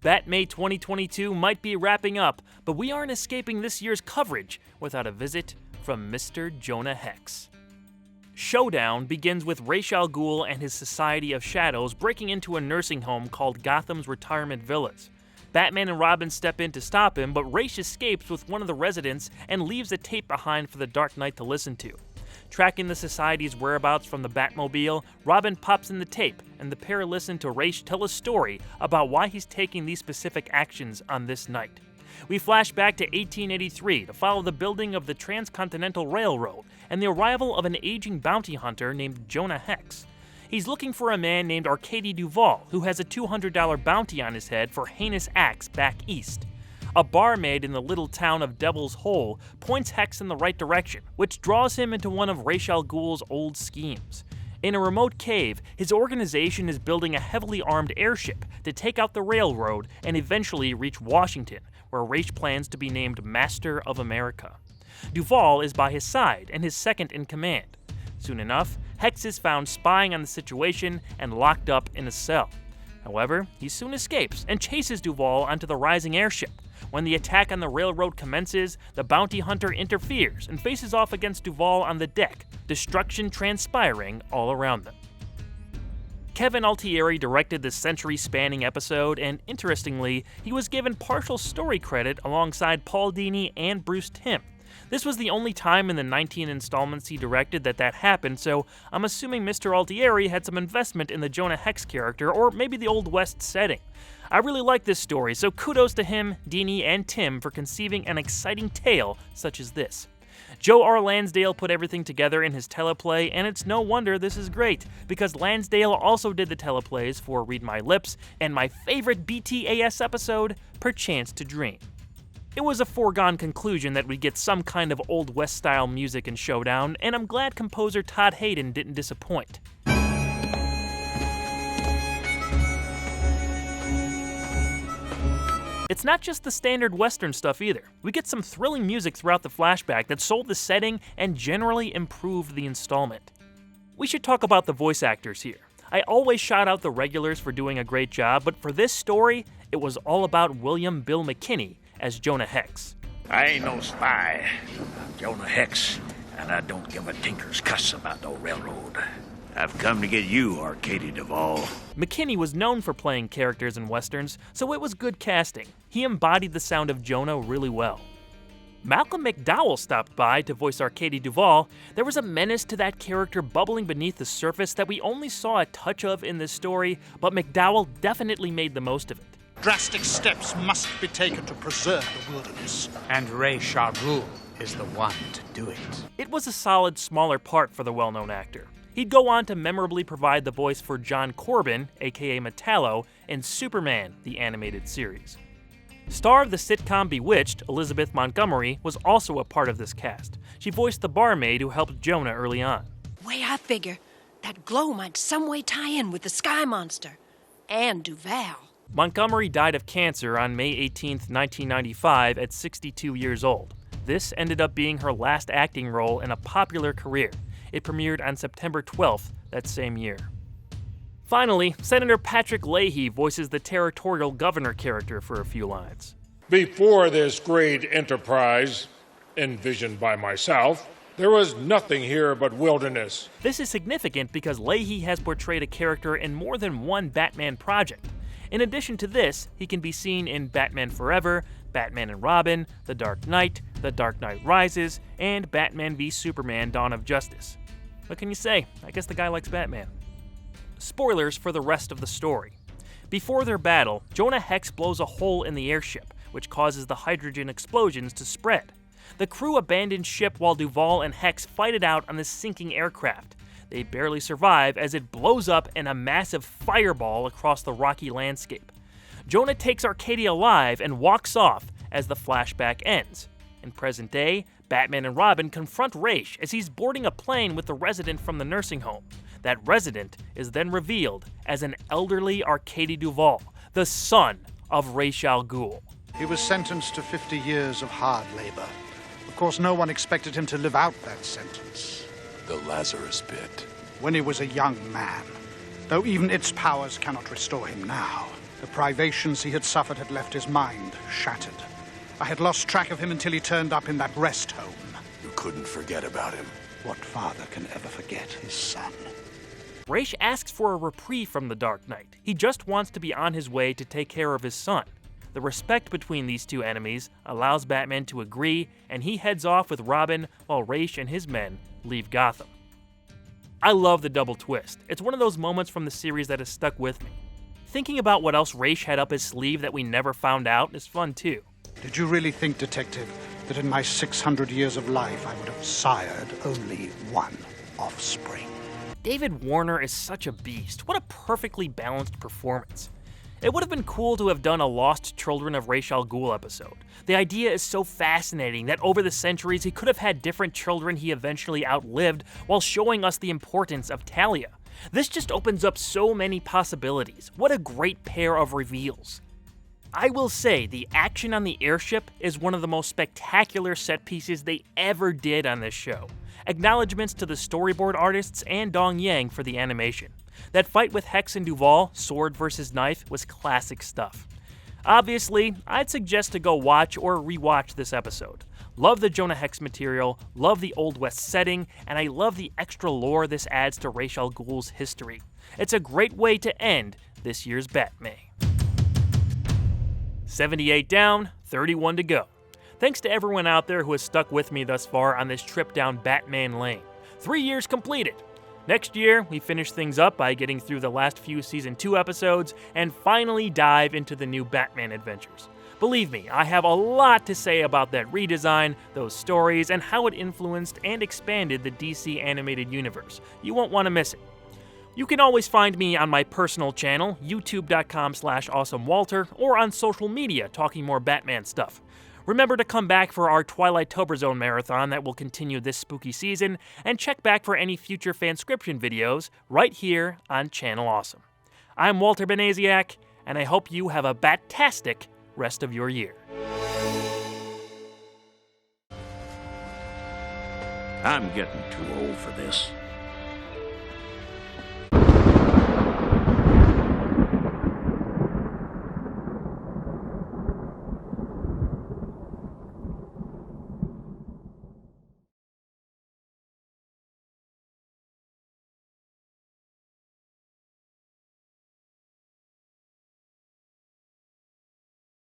Batmay 2022 might be wrapping up, but we aren't escaping this year's coverage without a visit from Mr. Jonah Hex. Showdown begins with Ra's al Ghul and his Society of Shadows breaking into a nursing home called Gotham's Retirement Villas. Batman and Robin step in to stop him, but Ra's escapes with one of the residents and leaves a tape behind for the Dark Knight to listen to. Tracking the Society's whereabouts from the Batmobile, Robin pops in the tape, and the pair listen to Ra's tell a story about why he's taking these specific actions on this night. We flash back to 1883 to follow the building of the Transcontinental Railroad and the arrival of an aging bounty hunter named Jonah Hex. He's looking for a man named Arcadie Duvall, who has a $200 bounty on his head for heinous acts back east. A barmaid in the little town of Devil's Hole points Hex in the right direction, which draws him into one of Ra's al Ghul's old schemes. In a remote cave, his organization is building a heavily armed airship to take out the railroad and eventually reach Washington, where Ra's plans to be named Master of America. Duvall is by his side and his second in command. Soon enough, Hex is found spying on the situation and locked up in a cell. However, he soon escapes and chases Duvall onto the rising airship. When the attack on the railroad commences, the bounty hunter interferes and faces off against Duvall on the deck, destruction transpiring all around them. Kevin Altieri directed this century-spanning episode, and interestingly, he was given partial story credit alongside Paul Dini and Bruce Timm. This was the only time in the 19 installments he directed that happened, so I'm assuming Mr. Altieri had some investment in the Jonah Hex character, or maybe the Old West setting. I really like this story, so kudos to him, Dini, and Timm for conceiving an exciting tale such as this. Joe R. Lansdale put everything together in his teleplay, and it's no wonder this is great, because Lansdale also did the teleplays for Read My Lips and my favorite BTAS episode, Perchance to Dream. It was a foregone conclusion that we'd get some kind of Old West-style music in Showdown, and I'm glad composer Todd Hayden didn't disappoint. It's not just the standard Western stuff either. We get some thrilling music throughout the flashback that sold the setting and generally improved the installment. We should talk about the voice actors here. I always shout out the regulars for doing a great job, but for this story, it was all about William Bill McKinney as Jonah Hex. I ain't no spy. I'm Jonah Hex, and I don't give a tinker's cuss about no railroad. I've come to get you, Arcadie Duvall. McKinney was known for playing characters in westerns, so it was good casting. He embodied the sound of Jonah really well. Malcolm McDowell stopped by to voice Arcadie Duvall. There was a menace to that character bubbling beneath the surface that we only saw a touch of in this story, but McDowell definitely made the most of it. Drastic steps must be taken to preserve the wilderness. And Ra's al Ghul is the one to do it. It was a solid, smaller part for the well-known actor. He'd go on to memorably provide the voice for John Corbin, aka Metallo, in Superman, the animated series. Star of the sitcom Bewitched, Elizabeth Montgomery, was also a part of this cast. She voiced the barmaid who helped Jonah early on. Way I figure, that glow might some way tie in with the Sky Monster and Duvall. Montgomery died of cancer on May 18, 1995 at 62 years old. This ended up being her last acting role in a popular career. It premiered on September 12th that same year. Finally, Senator Patrick Leahy voices the territorial governor character for a few lines. Before this great enterprise, envisioned by myself, there was nothing here but wilderness. This is significant because Leahy has portrayed a character in more than one Batman project. In addition to this, he can be seen in Batman Forever, Batman and Robin, The Dark Knight Rises, and Batman v Superman: Dawn of Justice. What can you say? I guess the guy likes Batman. Spoilers for the rest of the story. Before their battle, Jonah Hex blows a hole in the airship, which causes the hydrogen explosions to spread. The crew abandons ship while Duvall and Hex fight it out on the sinking aircraft. They barely survive as it blows up in a massive fireball across the rocky landscape. Jonah takes Arcadie alive and walks off as the flashback ends. In present day, Batman and Robin confront Ra's as he's boarding a plane with the resident from the nursing home. That resident is then revealed as an elderly Arcadie Duvall, the son of Ra's al Ghul. He was sentenced to 50 years of hard labor. Of course, no one expected him to live out that sentence. The Lazarus Pit. When he was a young man, though even its powers cannot restore him now. The privations he had suffered had left his mind shattered. I had lost track of him until he turned up in that rest home. You couldn't forget about him. What father can ever forget his son? Ra's asks for a reprieve from the Dark Knight. He just wants to be on his way to take care of his son. The respect between these two enemies allows Batman to agree, and he heads off with Robin while Ra's and his men leave Gotham. I love the double twist. It's one of those moments from the series that has stuck with me. Thinking about what else Ra's had up his sleeve that we never found out is fun too. Did you really think, Detective, that in my 600 years of life I would have sired only one offspring? David Warner is such a beast. What a perfectly balanced performance. It would have been cool to have done a Lost Children of Ra's al Ghul episode. The idea is so fascinating that over the centuries he could have had different children he eventually outlived while showing us the importance of Talia. This just opens up so many possibilities. What a great pair of reveals. I will say the action on the airship is one of the most spectacular set pieces they ever did on this show. Acknowledgements to the storyboard artists and Dong Yang for the animation. That fight with Hex and Duvall, sword versus knife, was classic stuff. Obviously, I'd suggest to go watch or rewatch this episode. Love the Jonah Hex material, love the Old West setting, and I love the extra lore this adds to Ra's al Ghul's history. It's a great way to end this year's Batman. 78 down, 31 to go. Thanks to everyone out there who has stuck with me thus far on this trip down Batman Lane. 3 years completed. Next year, we finish things up by getting through the last few Season 2 episodes and finally dive into the new Batman adventures. Believe me, I have a lot to say about that redesign, those stories, and how it influenced and expanded the DC animated universe. You won't want to miss it. You can always find me on my personal channel, youtube.com/awesomewalter, or on social media talking more Batman stuff. Remember to come back for our Twilight-Tober Zone marathon that will continue this spooky season, and check back for any future fanscription videos right here on Channel Awesome. I'm Walter Benaziac, and I hope you have a bat-tastic rest of your year. I'm getting too old for this.